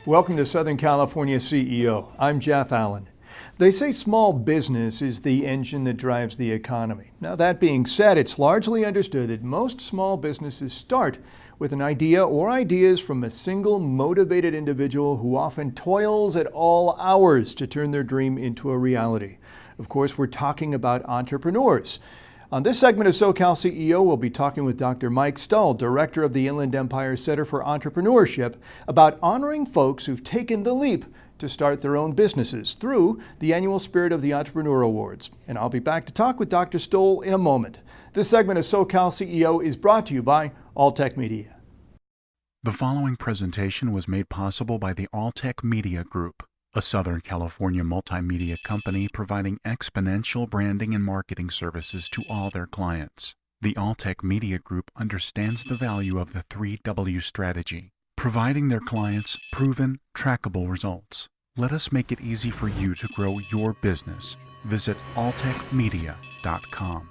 Welcome to Southern California CEO. I'm Jeff Allen. They say small business is the engine that drives the economy. Now, that being said, it's largely understood that most small businesses start with an idea or ideas from a single motivated individual who often toils at all hours to turn their dream into a reality. Of course, we're talking about entrepreneurs. On this segment of SoCal CEO, we'll be talking with Dr. Mike Stull, director of the Inland Empire Center for Entrepreneurship, about honoring folks who've taken the leap to start their own businesses through the annual Spirit of the Entrepreneur Awards. And I'll be back to talk with Dr. Stull in a moment. This segment of SoCal CEO is brought to you by Alltech Media. The following presentation was made possible by the Alltech Media Group, a Southern California multimedia company providing exponential branding and marketing services to all their clients. The Alltech Media Group understands the value of the 3W strategy, providing their clients proven, trackable results. Let us make it easy for you to grow your business. Visit alltechmedia.com.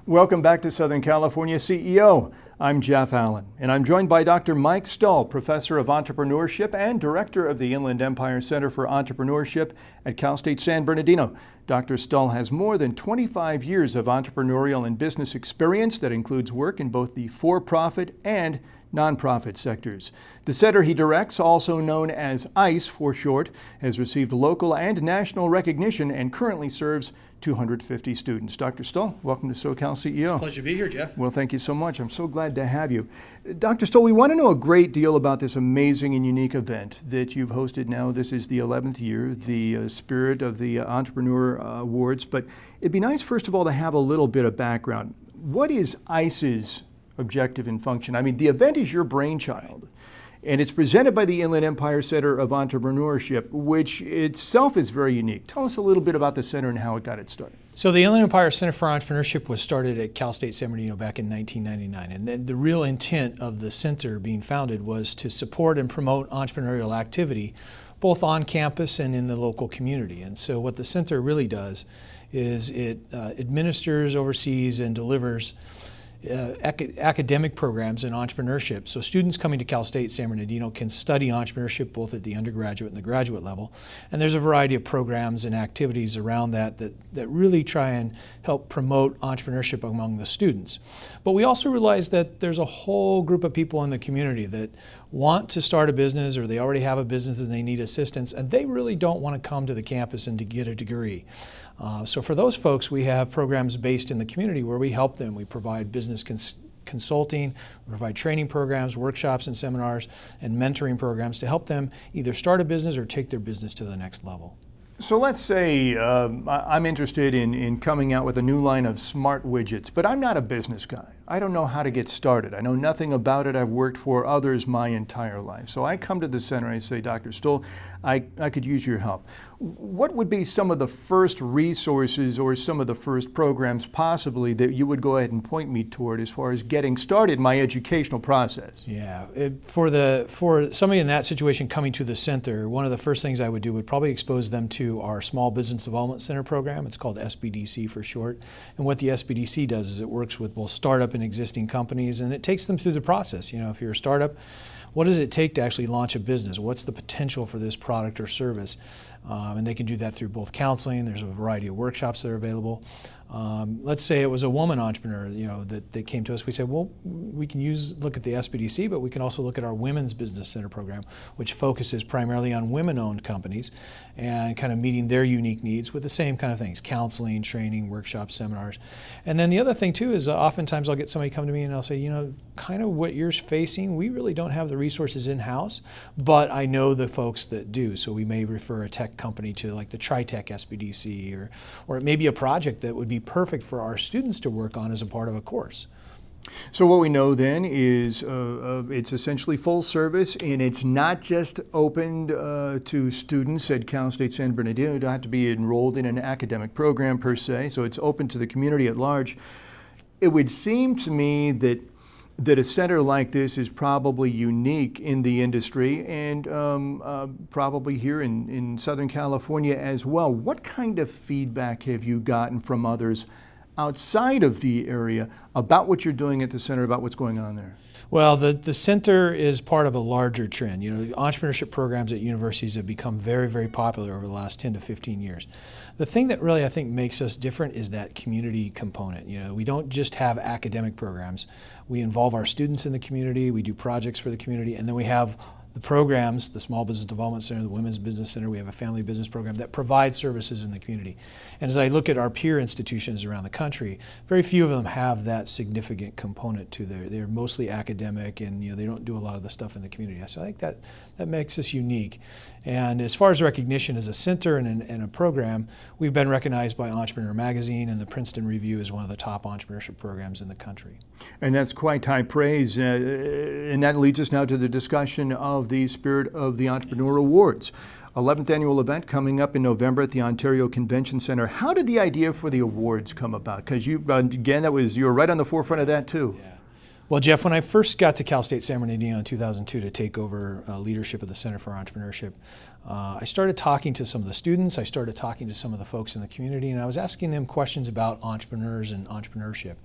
Welcome back to Southern California CEO. I'm Jeff Allen, and I'm joined by Dr. Mike Stull, Professor of Entrepreneurship and Director of the Inland Empire Center for Entrepreneurship at Cal State San Bernardino. Dr. Stull has more than 25 years of entrepreneurial and business experience that includes work in both the for-profit and nonprofit sectors. The center he directs, also known as IECE for short, has received local and national recognition and currently serves 250 students. Dr. Stull, welcome to SoCal CEO. Pleasure to be here, Jeff. Well, thank you so much. I'm so glad to have you. Dr. Stull, we want to know a great deal about this amazing and unique event that you've hosted now. This is the 11th year, the Spirit of the Entrepreneur Awards. But it'd be nice, first of all, to have a little bit of background. What is IECE's objective and function? I mean, the event is your brainchild, and it's presented by the Inland Empire Center of Entrepreneurship, which itself is very unique. Tell us a little bit about the center and how it got it started. So the Inland Empire Center for Entrepreneurship was started at Cal State San Bernardino back in 1999. And then the real intent of the center being founded was to support and promote entrepreneurial activity, both on campus and in the local community. And so what the center really does is it administers, oversees, and delivers academic programs in entrepreneurship. So students coming to Cal State San Bernardino can study entrepreneurship both at the undergraduate and the graduate level. And there's a variety of programs and activities around that really try and help promote entrepreneurship among the students. But we also realize that there's a whole group of people in the community that want to start a business, or they already have a business and they need assistance, and they really don't want to come to the campus and to get a degree. So for those folks, we have programs based in the community where we help them. We provide business consulting, we provide training programs, workshops and seminars, and mentoring programs to help them either start a business or take their business to the next level. So let's say I'm interested in coming out with a new line of smart widgets, but I'm not a business guy. I don't know how to get started. I know nothing about it. I've worked for others my entire life. So I come to the center and I say, Dr. Stull, I could use your help. What would be some of the first resources or some of the first programs possibly that you would go ahead and point me toward as far as getting started my educational process? Yeah, for somebody in that situation coming to the center, one of the first things I would do would probably expose them to our Small Business Development Center program. It's called SBDC for short. And what the SBDC does is it works with both startup and existing companies, and it takes them through the process. You know, if you're a startup, what does it take to actually launch a business? What's the potential for this product or service? And they can do that through both counseling. There's a variety of workshops that are available. Let's say it was a woman entrepreneur, that came to us. We said, well, we can look at the SBDC, but we can also look at our Women's Business Center program, which focuses primarily on women-owned companies and kind of meeting their unique needs with the same kind of things: counseling, training, workshops, seminars. And then the other thing too is oftentimes I'll get somebody come to me and I'll say, kind of what you're facing, we really don't have the resources in-house, but I know the folks that do. So we may refer a tech company to like the TriTech SBDC, or it may be a project that would be perfect for our students to work on as a part of a course. So what we know then is it's essentially full service, and it's not just opened to students at Cal State San Bernardino. You don't have to be enrolled in an academic program per se, so it's open to the community at large. It would seem to me that a center like this is probably unique in the industry and probably here in Southern California as well. What kind of feedback have you gotten from others outside of the area about what you're doing at the center, about what's going on there? Well, the center is part of a larger trend. You know, entrepreneurship programs at universities have become very, very popular over the last 10 to 15 years. The thing that really I think makes us different is that community component. You know, we don't just have academic programs. We involve our students in the community, we do projects for the community, and then we have the programs, the Small Business Development Center, the Women's Business Center, we have a family business program that provides services in the community. And as I look at our peer institutions around the country, very few of them have that significant component to they're mostly academic, and you know, they don't do a lot of the stuff in the community. So I think that makes us unique. And as far as recognition as a center and a program, we've been recognized by Entrepreneur Magazine and the Princeton Review as one of the top entrepreneurship programs in the country. And that's quite high praise. And that leads us now to the discussion of the Spirit of the Entrepreneur Awards. 11th annual event coming up in November at the Ontario Convention Center. How did the idea for the awards come about? Because you, again, you were right on the forefront of that too. Yeah. Well, Jeff, when I first got to Cal State San Bernardino in 2002 to take over leadership of the Center for Entrepreneurship, I started talking to some of the students, I started talking to some of the folks in the community, and I was asking them questions about entrepreneurs and entrepreneurship.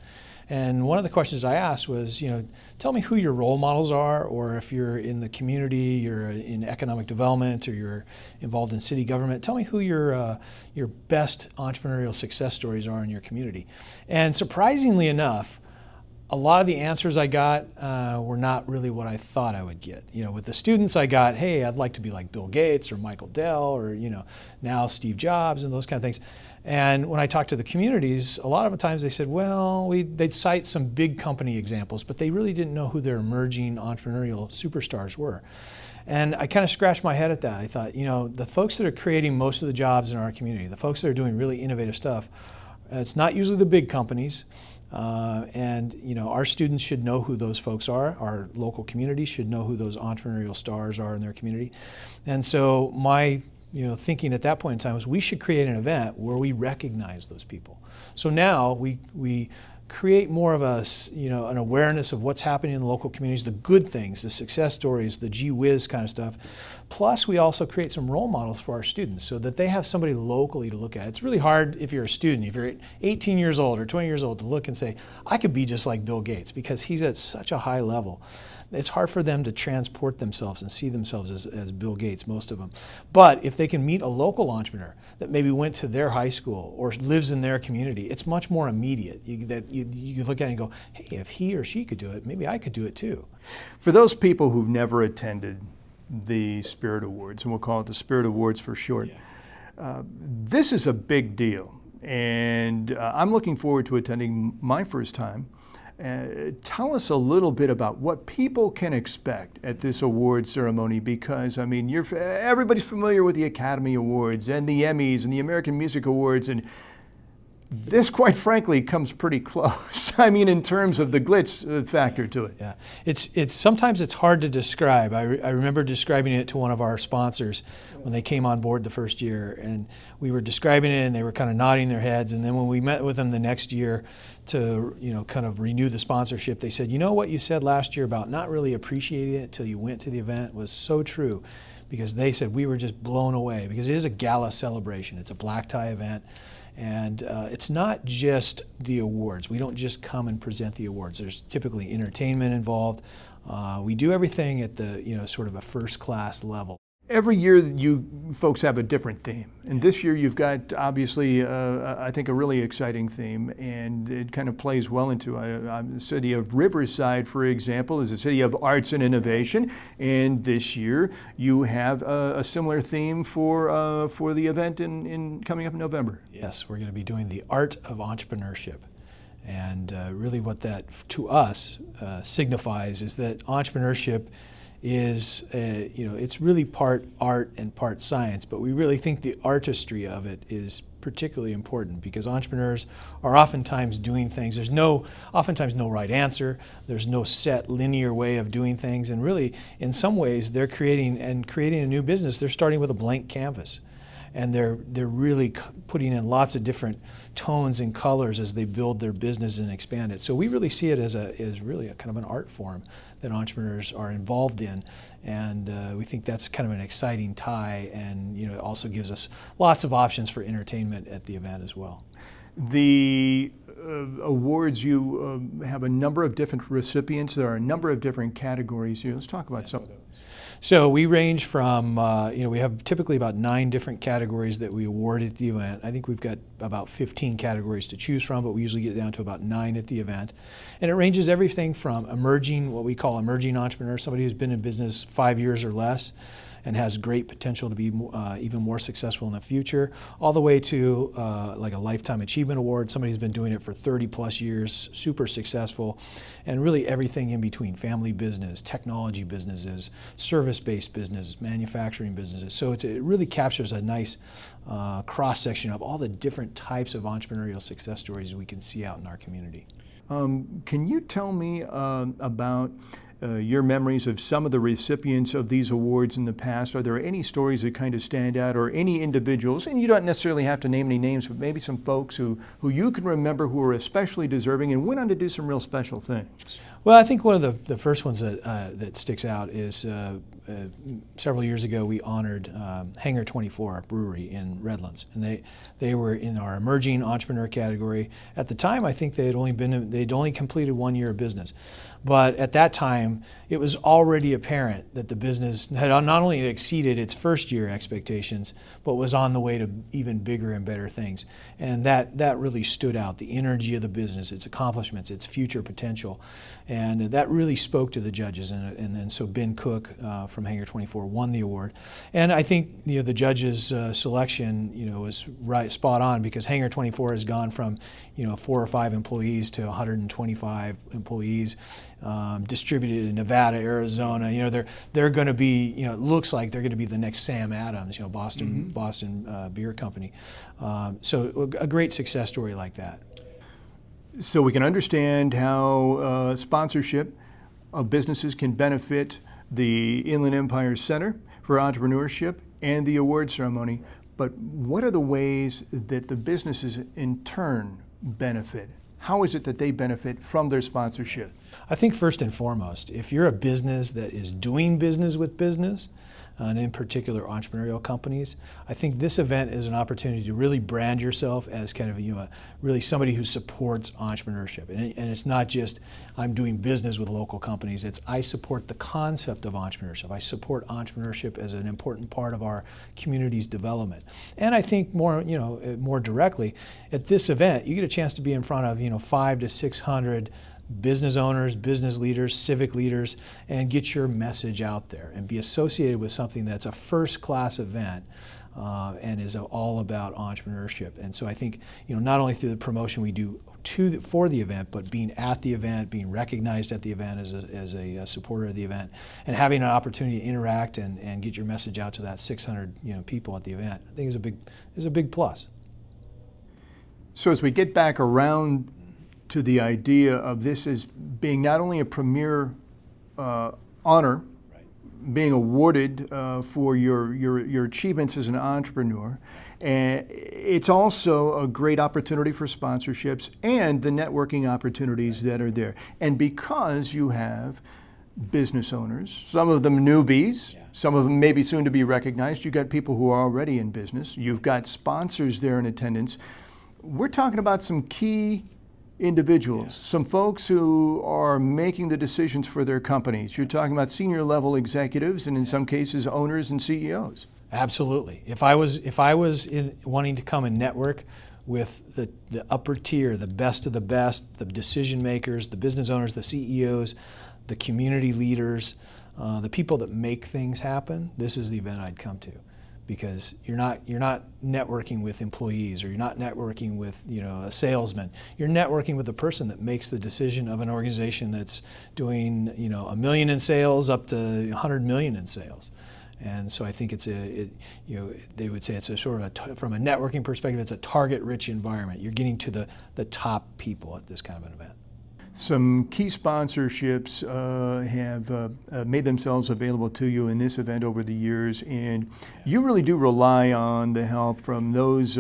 And one of the questions I asked was, you know, tell me who your role models are, or if you're in the community, you're in economic development, or you're involved in city government, tell me who your best entrepreneurial success stories are in your community. And surprisingly enough, a lot of the answers I got were not really what I thought I would get. You know, with the students I got, hey, I'd like to be like Bill Gates or Michael Dell or, you know, now Steve Jobs and those kind of things. And when I talked to the communities, a lot of the times they said, well, they'd cite some big company examples, but they really didn't know who their emerging entrepreneurial superstars were. And I kind of scratched my head at that. I thought, you know, the folks that are creating most of the jobs in our community, the folks that are doing really innovative stuff, it's not usually the big companies. And you know, our students should know who those folks are. Our local communities should know who those entrepreneurial stars are in their community. And so my thinking at that point in time was we should create an event where we recognize those people. So now we create more of an awareness of what's happening in the local communities, the good things, the success stories, the gee whiz kind of stuff. Plus, we also create some role models for our students so that they have somebody locally to look at. It's really hard if you're a student, if you're 18 years old or 20 years old, to look and say, I could be just like Bill Gates because he's at such a high level. It's hard for them to transport themselves and see themselves as Bill Gates, most of them. But if they can meet a local entrepreneur that maybe went to their high school or lives in their community, it's much more immediate. You look at it and go, hey, if he or she could do it, maybe I could do it too. For those people who've never attended the Spirit Awards, and we'll call it the Spirit Awards for short, this is a big deal. And I'm looking forward to attending my first time. Tell us a little bit about what people can expect at this award ceremony, because I mean, everybody's familiar with the Academy Awards and the Emmys and the American Music Awards, and this, quite frankly, comes pretty close. I mean, in terms of the glitz factor to it. Yeah, it's sometimes it's hard to describe. I remember describing it to one of our sponsors when they came on board the first year, and we were describing it, and they were kind of nodding their heads. And then when we met with them the next year to kind of renew the sponsorship, they said, you know what you said last year about not really appreciating it until you went to the event was so true, because they said we were just blown away because it is a gala celebration. It's a black tie event. And it's not just the awards. We don't just come and present the awards. There's typically entertainment involved. We do everything at the sort of a first class level. Every year you folks have a different theme, and this year you've got obviously I think a really exciting theme, and it kind of plays well into the city of Riverside, for example, is a city of arts and innovation, and this year you have a similar theme for the event in coming up in November. Yes, we're going to be doing the art of entrepreneurship. And really what that to us signifies is that entrepreneurship is, it's really part art and part science, but we really think the artistry of it is particularly important because entrepreneurs are oftentimes doing things. There's oftentimes no right answer. There's no set linear way of doing things, and really, in some ways, they're creating a new business. They're starting with a blank canvas. And they're really putting in lots of different tones and colors as they build their business and expand it. So we really see it as really a kind of an art form that entrepreneurs are involved in, and we think that's kind of an exciting tie, and it also gives us lots of options for entertainment at the event as well. The awards, you have a number of different recipients. There are a number of different categories here. Let's talk about some of those. So we range from, we have typically about 9 different categories that we award at the event. I think we've got about 15 categories to choose from, but we usually get down to about 9 at the event. And it ranges everything from what we call emerging entrepreneur, somebody who's been in business 5 years or less and has great potential to be even more successful in the future, all the way to like a Lifetime Achievement Award, somebody who's been doing it for 30 plus years, super successful, and really everything in between, family business, technology businesses, service-based business, manufacturing businesses. So it really captures a nice cross-section of all the different types of entrepreneurial success stories we can see out in our community. Can you tell me about your memories of some of the recipients of these awards in the past? Are there any stories that kind of stand out, or any individuals, and you don't necessarily have to name any names, but maybe some folks who you can remember who are especially deserving and went on to do some real special things? Well, I think one of the first ones that sticks out is several years ago we honored Hangar 24 Brewery in Redlands, and they were in our emerging entrepreneur category. At the time, I think they'd only completed 1 year of business, but at that time it was already apparent that the business had not only exceeded its first year expectations, but was on the way to even bigger and better things. And that really stood out, the energy of the business, its accomplishments, its future potential. And that really spoke to the judges. And then so Ben Cook from Hangar 24 won the award. And I think the judges' selection was spot on, because Hangar 24 has gone from 4 or 5 employees to 125 employees, distributed in Nevada, Arizona. They're going to be, it looks like they're going to be the next Sam Adams, Boston Beer Company. So a great success story like that. So we can understand how sponsorship of businesses can benefit the Inland Empire Center for Entrepreneurship and the award ceremony, but what are the ways that the businesses in turn benefit? How is it that they benefit from their sponsorship? I think first and foremost, if you're a business that is doing business with business, and in particular entrepreneurial companies, I think this event is an opportunity to really brand yourself as kind of really somebody who supports entrepreneurship. And it's not just I'm doing business with local companies, it's I support the concept of entrepreneurship. I support entrepreneurship as an important part of our community's development. And I think more directly, at this event, you get a chance to be in front of 500 to 600 business owners, business leaders, civic leaders, and get your message out there and be associated with something that's a first-class event and is all about entrepreneurship. And so I think not only through the promotion we do for the event, but being at the event, being recognized at the event as a supporter of the event, and having an opportunity to interact and get your message out to that 600 people at the event, I think is a big plus. So as we get back around to the idea of this as being not only a premier honor, being awarded for your achievements as an entrepreneur, and it's also a great opportunity for sponsorships and the networking opportunities that are there. And because you have business owners, some of them newbies, some of them maybe soon to be recognized, you've got people who are already in business, you've got sponsors there in attendance. We're talking about some key individuals, some folks who are making the decisions for their companies. You're talking about senior level executives and in some cases owners and CEOs. Absolutely. If I was wanting to come and network with the upper tier, the best of the best, the decision makers, the business owners, the CEOs, the community leaders, the people that make things happen, this is the event I'd come to. Because you're not networking with employees, or you're not networking with a salesman. You're networking with the person that makes the decision of an organization that's doing $1 million in sales up to $100 million in sales. And so I think they would say it's a sort of from a networking perspective, it's a target-rich environment. You're getting to the top people at this kind of an event. Some key sponsorships have made themselves available to you in this event over the years, and you really do rely on the help from those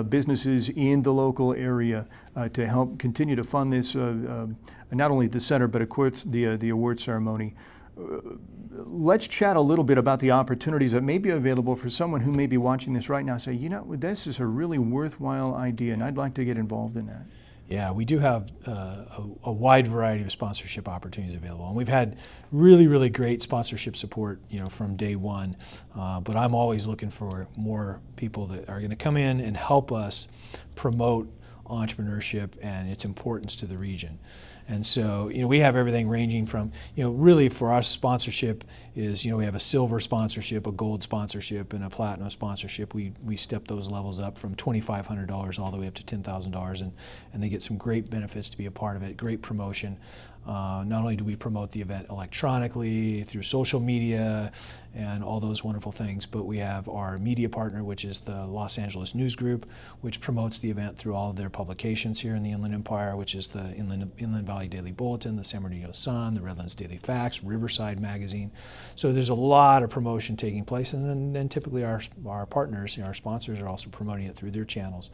businesses in the local area to help continue to fund this, not only the center, but of course the award ceremony. Let's chat a little bit about the opportunities that may be available for someone who may be watching this right now. Say, you know, this is a really worthwhile idea, and I'd like to get involved in that. Yeah, we do have a wide variety of sponsorship opportunities available, and we've had really, really great sponsorship support, from day one. But I'm always looking for more people that are going to come in and help us promote entrepreneurship and its importance to the region. And so, we have everything ranging from, really for us sponsorship is, we have a silver sponsorship, a gold sponsorship, and a platinum sponsorship. We step those levels up from $2,500 all the way up to $10,000, and they get some great benefits to be a part of it, great promotion. Not only do we promote the event electronically, through social media, and all those wonderful things, but we have our media partner, which is the Los Angeles News Group, which promotes the event through all of their publications here in the Inland Empire, which is the Inland Valley Daily Bulletin, the San Bernardino Sun, the Redlands Daily Fax, Riverside Magazine. So there's a lot of promotion taking place, and then typically our partners, our sponsors, are also promoting it through their channels.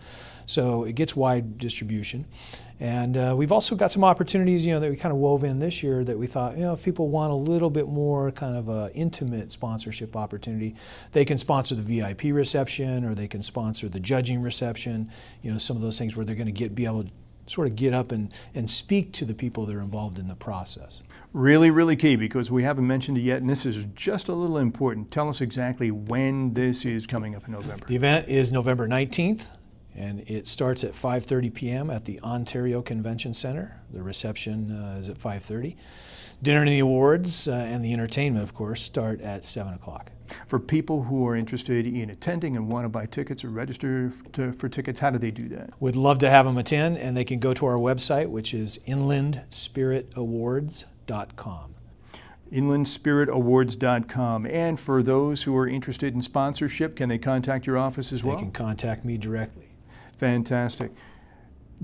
So it gets wide distribution. And we've also got some opportunities, that we kind of wove in this year that we thought, if people want a little bit more kind of a intimate sponsorship opportunity, they can sponsor the VIP reception, or they can sponsor the judging reception. Some of those things where they're going to be able to sort of get up and speak to the people that are involved in the process. Really, really key, because we haven't mentioned it yet, and this is just a little important. Tell us exactly when this is coming up in November. The event is November 19th. And it starts at 5:30 p.m. at the Ontario Convention Center. The reception is at 5:30. Dinner and the awards and the entertainment, of course, start at 7 o'clock. For people who are interested in attending and want to buy tickets or register for tickets, how do they do that? We'd love to have them attend, and they can go to our website, which is inlandspiritawards.com. inlandspiritawards.com. And for those who are interested in sponsorship, can they contact your office as well? They can contact me directly. Fantastic.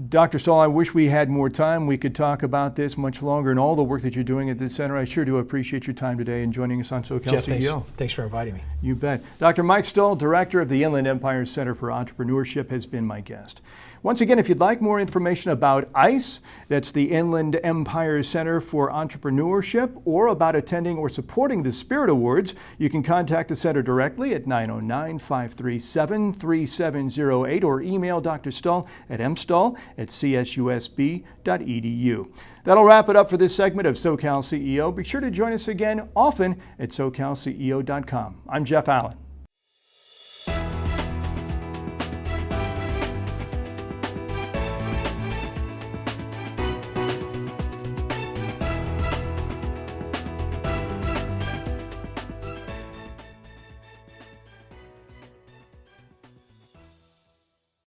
Dr. Stull, I wish we had more time. We could talk about this much longer and all the work that you're doing at this center. I sure do appreciate your time today and joining us on SoCal Jeff, CEO. Thanks for inviting me. You bet. Dr. Mike Stull, Director of the Inland Empire Center for Entrepreneurship, has been my guest. Once again, if you'd like more information about IECE, that's the Inland Empire Center for Entrepreneurship, or about attending or supporting the Spirit Awards, you can contact the center directly at 909-537-3708 or email Dr. Stull at mstull@csusb.edu. That'll wrap it up for this segment of SoCal CEO. Be sure to join us again often at SoCalCEO.com. I'm Jeff Allen.